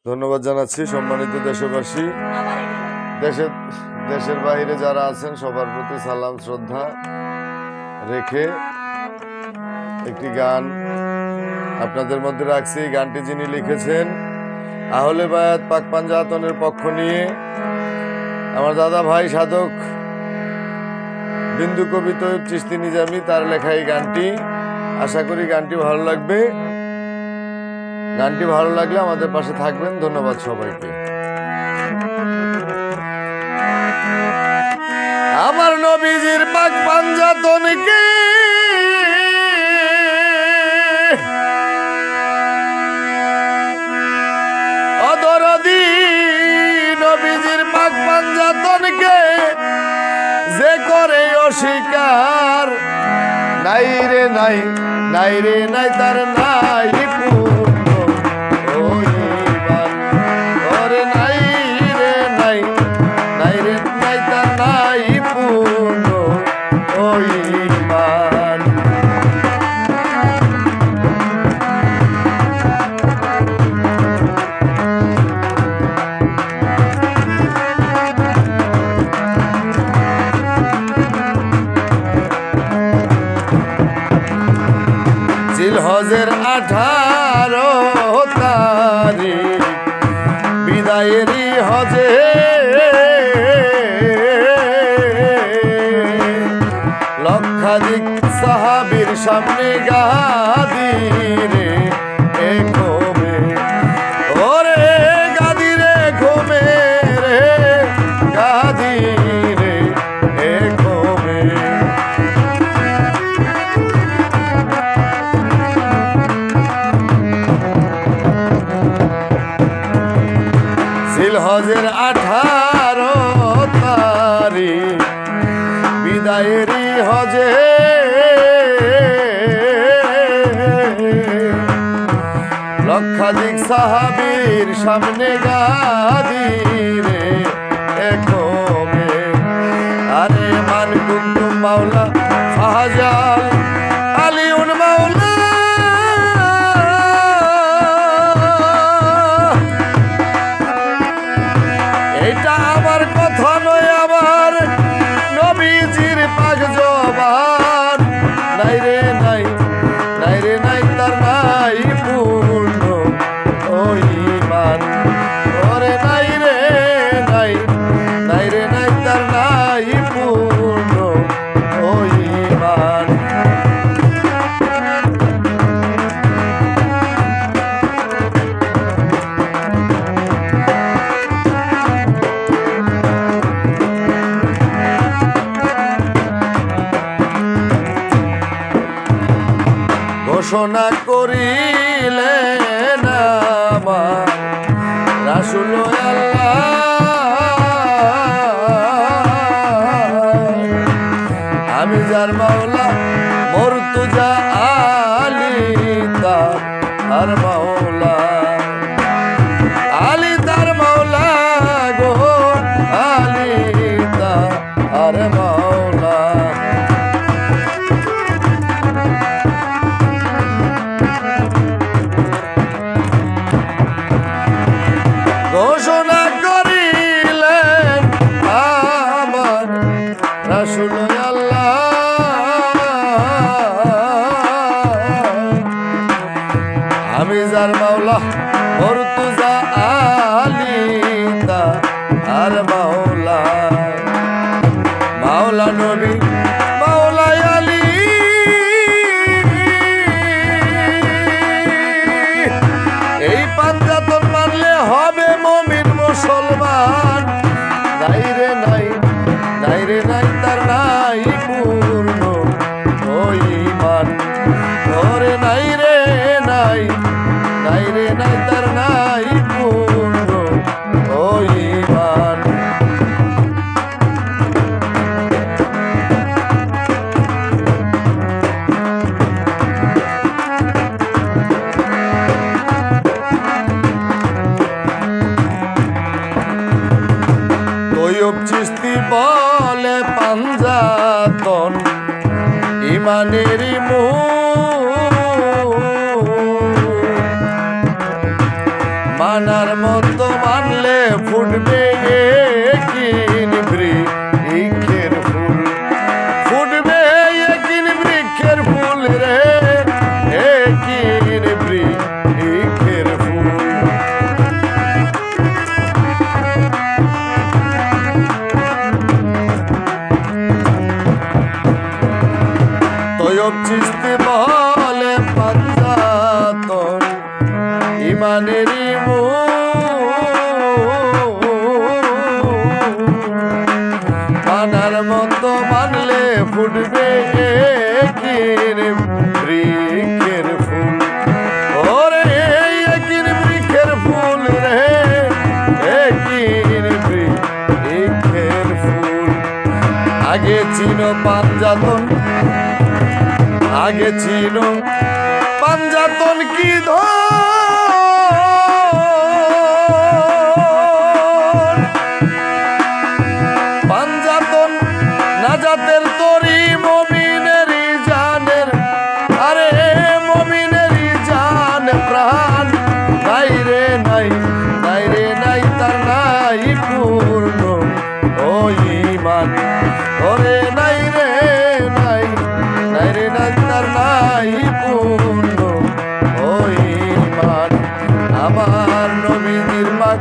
ধন্যবাদ জানাচ্ছি সম্মানিত দেশবাসী, দেশের বাইরে যারা আছেন সবার প্রতি সালাম শ্রদ্ধা রেখে একটি গান আপনাদের মধ্যে রাখছি। গানটি যিনি লিখেছেন আহলে বায়াত পাক পাঞ্জাতনের পক্ষ নিয়ে আমার দাদা ভাই সাধক বিন্দু কবি তৈয়ব চিশতি নিজামী, তার লেখা এই গানটি। আশা করি গানটি ভালো লাগবে। গানটি ভালো লাগলে আমাদের পাশে থাকবেন। ধন্যবাদ সবাইকে। আমার নবীজির পাক পাঞ্জাতনকে অদরদি নবীজির পাক পাঞ্জাতনকে যে করে অস্বীকার, নাই রে নাই, নাই রে নাই, তার নাই পূর্ণ ঈমান। ওরে নাই রে নাই, নাই রে নাই, তার নাই পূর্ণ ঈমান। জিলহজের 18 তারিখ বিদায়েরই হজে লক্ষাধিক সাহাবীর সামনে গাদি রে ঘুমে, ওরে গাদি রে ঘুমে রে গাদি রে ঘুমে। জিলহজের 18 তারিখ বিদায়েরই হজে লক্ষাধিক সাহাবীর সামনে গাদি রে ঘুমে। আরে মান কুন্তুম মাওলা ফাহাজাল আলিউন মাওলা, এটা আমার কথা নয়, আমার নবীজির পাক জবান। নাই রে নাই, নাই রে নাই, তার নাই পূর্ণ ঈমান। ওরে নাই রে নাই, নাই রে নাই, তার নাই পূর্ণ ঈমান। ঘোষণা করিলেন আমার রাসূল আল্লাহ, আমি যার মাওলা মুর্তজা আলী তার মাওলা, আলী তার মাওলা গো, আলী তার মাওলা। ঘোষণা করিলেন আমার রাসূল আল্লাহ, আমি যার মাওলা মুর্তজা আলী তার মাওলা, মাওলা নবী মাওলা আলী। এই পাঞ্জাতন মানলে হবে মুমিন মুসলমান। নাই রে নাই, নাই রে নাই, তার নাই পূর্ণ ঈমান। ওরে নাই রে নাই, নাই রে নাই, তার নাই পূর্ণ ঈমান। তৈয়ব চিশতি বলে পাঞ্জাতন ইমানেরই মূল, মান মানার মতো মানলে ফুটবে একিন বৃক্ষের ফুল, ফুটবে একিন বৃক্ষের ফুল রে, একিন বৃক্ষের ফুল। তয়ব চিশতি বলে পাঞ্জাতন ইমানেরই মানার মতো মানলে ফুটবে একিন বৃক্ষের ফুল, ওরে একিন বৃক্ষের ফুল রে, একিন বৃক্ষের ফুল। আগে চিনো পাঞ্জাতন, আগে চিনো পাঞ্জাতন কি ধন, পাঞ্জাতন নাজাতের তরি মুমিনেরই জানের, আরে মুমিনেরই জান প্রাণ। নাই রে নাই, নাই রে নাই তার নাই পূর্ণ ও ঈমান, ওরে নাই রে নাই, নাই রে নাই তার নাই পূর্ণ ও ঈমান। আমার নবীজির মাগ